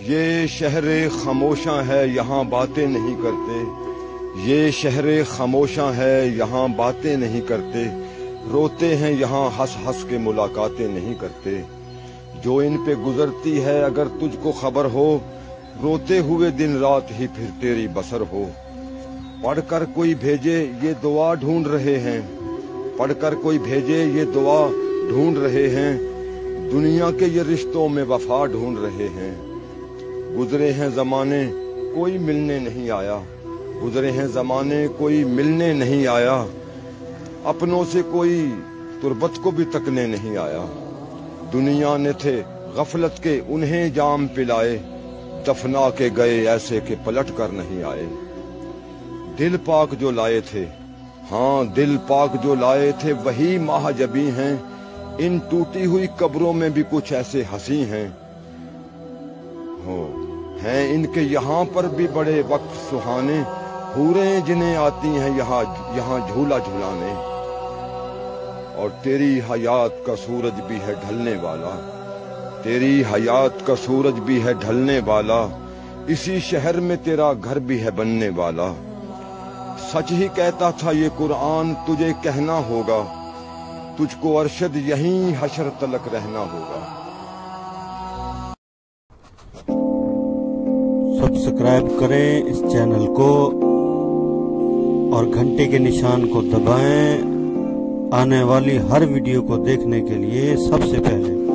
یہ شہر خاموشاں ہے یہاں باتیں نہیں کرتے، یہ شہر خاموشاں ہے یہاں باتیں نہیں کرتے، روتے ہیں یہاں ہنس ہنس کے ملاقاتیں نہیں کرتے۔ جو ان پہ گزرتی ہے اگر تجھ کو خبر ہو، روتے ہوئے دن رات ہی پھر تیری بسر ہو۔ پڑھ کر کوئی بھیجے یہ دعا ڈھونڈ رہے ہیں، پڑھ کر کوئی بھیجے یہ دعا ڈھونڈ رہے ہیں، دنیا کے یہ رشتوں میں وفا ڈھونڈ رہے ہیں۔ گزرے ہیں زمانے کوئی ملنے نہیں آیا، گزرے ہیں زمانے کوئی ملنے نہیں آیا، اپنوں سے کوئی تربت کو بھی تکنے نہیں آیا۔ دنیا نے تھے غفلت کے انہیں جام پلائے، دفنا کے گئے ایسے کہ پلٹ کر نہیں آئے۔ دل پاک جو لائے تھے، ہاں دل پاک جو لائے تھے وہی ماہ جبی ہیں، ان ٹوٹی ہوئی قبروں میں بھی کچھ ایسے ہنسی ہیں ان کے یہاں پر بھی بڑے وقت سہانے، حوریں جنہیں آتی ہیں یہاں جھولا جھولانے۔ اور تیری حیات کا سورج بھی ہے ڈھلنے والا، تیری حیات کا سورج بھی ہے ڈھلنے والا، اسی شہر میں تیرا گھر بھی ہے بننے والا۔ سچ ہی کہتا تھا یہ قرآن تجھے کہنا ہوگا، تجھ کو ارشد یہیں حشر تلک رہنا ہوگا۔ سبسکرائب کریں اس چینل کو اور گھنٹے کے نشان کو دبائیں، آنے والی ہر ویڈیو کو دیکھنے کے لیے سب سے پہلے۔